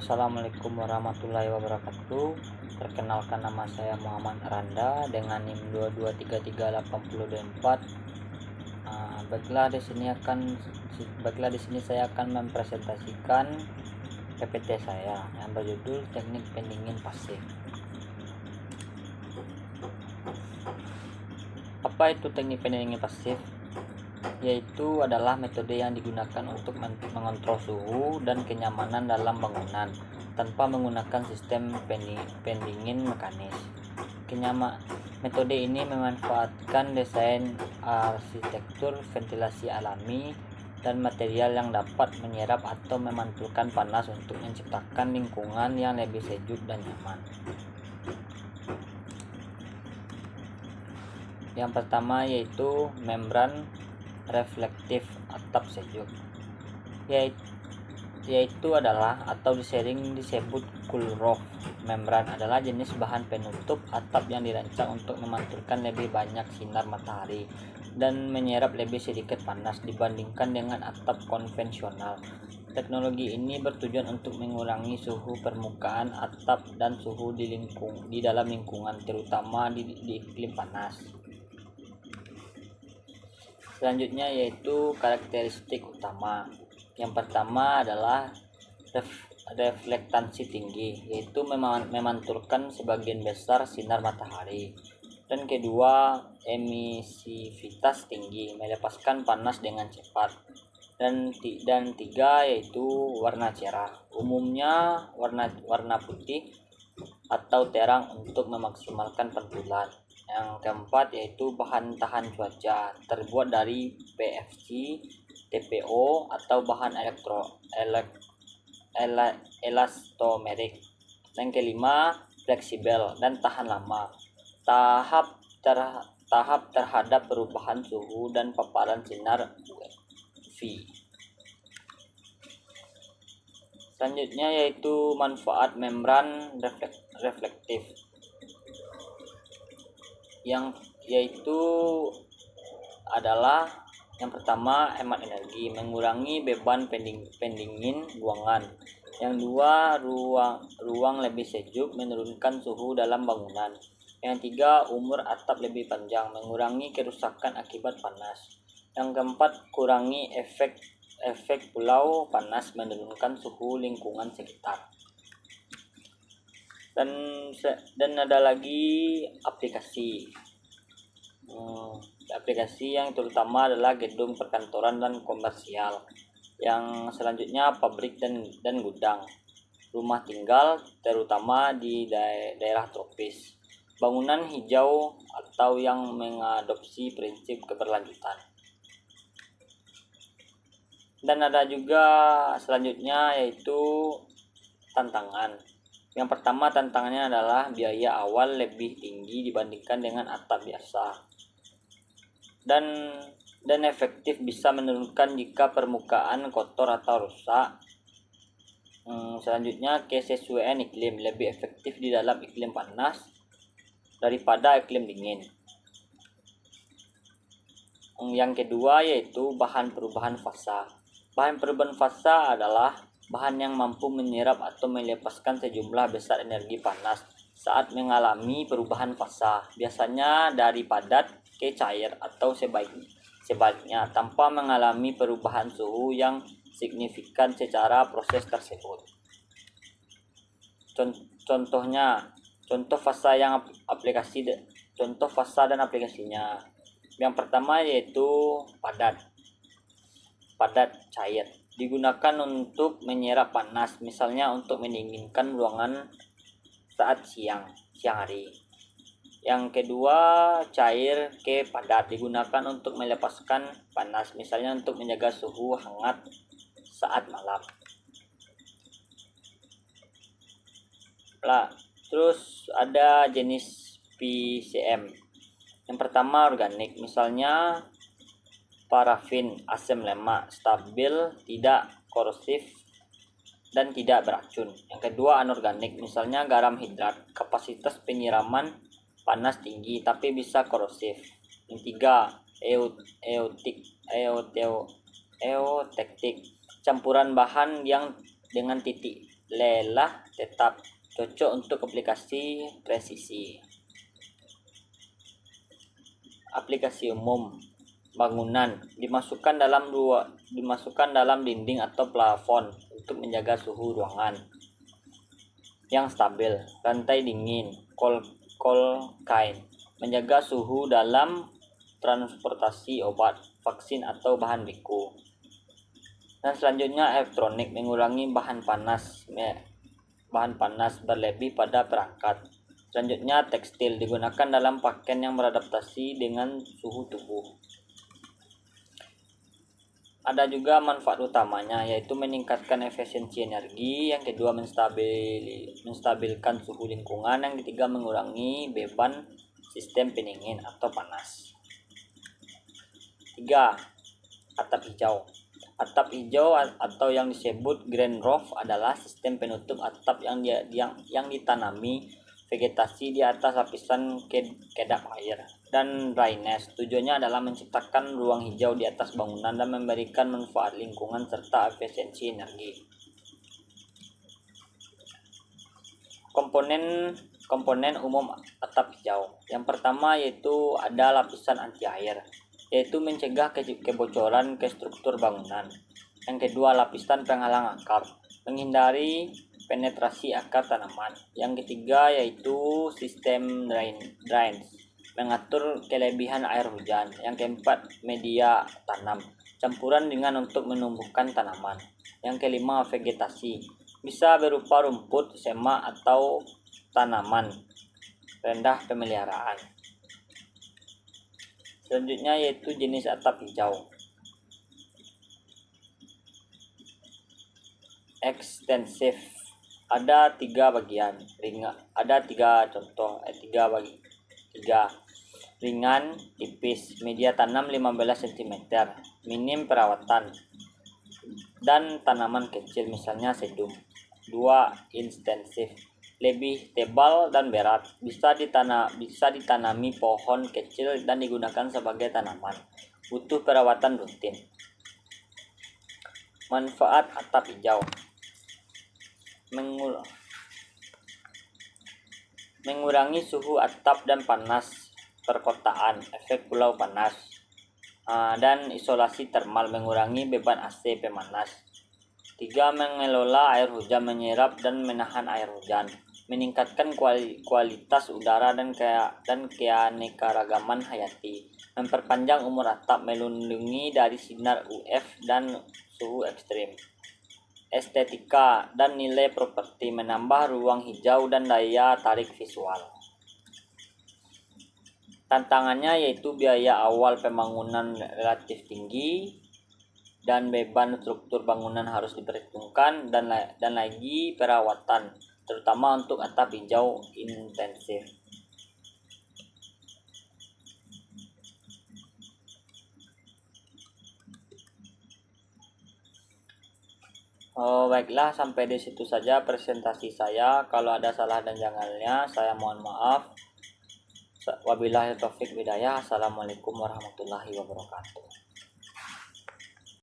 Assalamualaikum warahmatullahi wabarakatuh. Perkenalkan, nama saya Muhammad Aranda dengan NIM 223384. Baiklah di sini saya akan mempresentasikan PPT saya yang berjudul Teknik Pendingin Pasif. Apa itu teknik pendingin pasif? Yaitu adalah metode yang digunakan untuk mengontrol suhu dan kenyamanan dalam bangunan tanpa menggunakan sistem pendingin mekanis. Metode ini memanfaatkan desain arsitektur ventilasi alami dan material yang dapat menyerap atau memantulkan panas untuk menciptakan lingkungan yang lebih sejuk dan nyaman. Yang pertama yaitu membran reflektif atap sejuk, yaitu adalah atau sering disebut cool roof. Membran adalah jenis bahan penutup atap yang dirancang untuk memantulkan lebih banyak sinar matahari dan menyerap lebih sedikit panas dibandingkan dengan atap konvensional. Teknologi ini bertujuan untuk mengurangi suhu permukaan atap dan suhu di dalam lingkungan, terutama di iklim panas. Selanjutnya yaitu karakteristik utama. Yang pertama adalah reflektansi tinggi, yaitu memantulkan sebagian besar sinar matahari. Dan kedua, emisivitas tinggi, melepaskan panas dengan cepat. Dan tiga yaitu warna cerah, umumnya warna putih atau terang untuk memaksimalkan pantulan. Yang keempat yaitu bahan tahan cuaca, terbuat dari PVC, TPO atau bahan elastomerik. Yang kelima, fleksibel dan tahan lama, tahap terhadap perubahan suhu dan paparan sinar UV. Selanjutnya yaitu manfaat membran reflektif, yaitu adalah yang pertama, hemat energi, mengurangi beban pendingin ruangan. Yang dua, ruang lebih sejuk, menurunkan suhu dalam bangunan. Yang tiga, umur atap lebih panjang, mengurangi kerusakan akibat panas. Yang keempat, kurangi efek pulau panas, menurunkan suhu lingkungan sekitar. Dan ada lagi aplikasi yang terutama adalah gedung perkantoran dan komersial. Yang selanjutnya pabrik dan gudang, rumah tinggal terutama di daerah tropis, bangunan hijau atau yang mengadopsi prinsip keberlanjutan. Dan ada juga selanjutnya yaitu tantangan. Yang pertama, tantangannya adalah biaya awal lebih tinggi dibandingkan dengan atap biasa, dan efektif bisa menurunkan jika permukaan kotor atau rusak. Selanjutnya, kesesuaian iklim, lebih efektif di dalam iklim panas daripada iklim dingin. Yang kedua yaitu bahan perubahan fasa. Bahan perubahan fasa adalah bahan yang mampu menyerap atau melepaskan sejumlah besar energi panas saat mengalami perubahan fasa, biasanya dari padat ke cair atau sebaliknya tanpa mengalami perubahan suhu yang signifikan secara proses tersebut. Contoh fasa dan aplikasinya. Yang pertama yaitu padat cair, digunakan untuk menyerap panas, misalnya untuk mendinginkan ruangan saat siang hari. Yang kedua, cair ke padat, digunakan untuk melepaskan panas, misalnya untuk menjaga suhu hangat saat malam. Terus ada jenis PCM. Yang pertama organik, misalnya parafin, asam lemak, stabil, tidak korosif dan tidak beracun. Yang kedua anorganik, misalnya garam hidrat, kapasitas penyiraman panas tinggi tapi bisa korosif. Yang tiga, eutektik, campuran bahan yang dengan titik lelah tetap cocok untuk aplikasi presisi. Aplikasi umum bangunan dimasukkan dalam dinding atau plafon untuk menjaga suhu ruangan yang stabil. Rantai dingin, cold kain, menjaga suhu dalam transportasi obat, vaksin atau bahan beku. Dan selanjutnya elektronik, mengurangi bahan panas berlebih pada perangkat. Selanjutnya tekstil, digunakan dalam pakaian yang beradaptasi dengan suhu tubuh. Ada juga manfaat utamanya, yaitu meningkatkan efisiensi energi, yang kedua menstabilkan suhu lingkungan, yang ketiga mengurangi beban sistem pendingin atau panas. 3. Atap hijau. Atap hijau atau yang disebut green roof adalah sistem penutup atap yang ditanami vegetasi di atas lapisan kedap air dan dryness. Tujuannya adalah menciptakan ruang hijau di atas bangunan dan memberikan manfaat lingkungan serta efisiensi energi. Komponen umum atap hijau. Yang pertama yaitu ada lapisan anti air, yaitu mencegah kebocoran ke struktur bangunan. Yang kedua, lapisan penghalang akar, menghindari penetrasi akar tanaman. Yang ketiga yaitu sistem drains, mengatur kelebihan air hujan. Yang keempat, media tanam, campuran dengan untuk menumbuhkan tanaman. Yang kelima, vegetasi, bisa berupa rumput, semak atau tanaman rendah pemeliharaan. Selanjutnya yaitu jenis atap hijau. Ekstensif, ada 3 bagian. Ada 3 contoh, 3 ringan, tipis, media tanam 15 cm, minim perawatan, dan tanaman kecil misalnya sedum. 2. Intensif, lebih tebal dan berat, bisa ditanami pohon kecil dan digunakan sebagai tanaman, butuh perawatan rutin. Manfaat atap hijau: mengurangi suhu atap dan panas perkotaan, efek pulau panas, dan isolasi termal, mengurangi beban AC pemanas. 3. Mengelola air hujan, menyerap dan menahan air hujan, meningkatkan kualitas udara dan keanekaragaman hayati, memperpanjang umur atap, melindungi dari sinar UV dan suhu ekstrim. Estetika dan nilai properti, menambah ruang hijau dan daya tarik visual. Tantangannya yaitu biaya awal pembangunan relatif tinggi dan beban struktur bangunan harus diperhitungkan, dan lagi perawatan, terutama untuk atap hijau intensif. Baiklah, sampai di situ saja presentasi saya. Kalau ada salah dan janggalnya, saya mohon maaf. Wabillahi taufik hidayah. Assalamualaikum warahmatullahi wabarakatuh.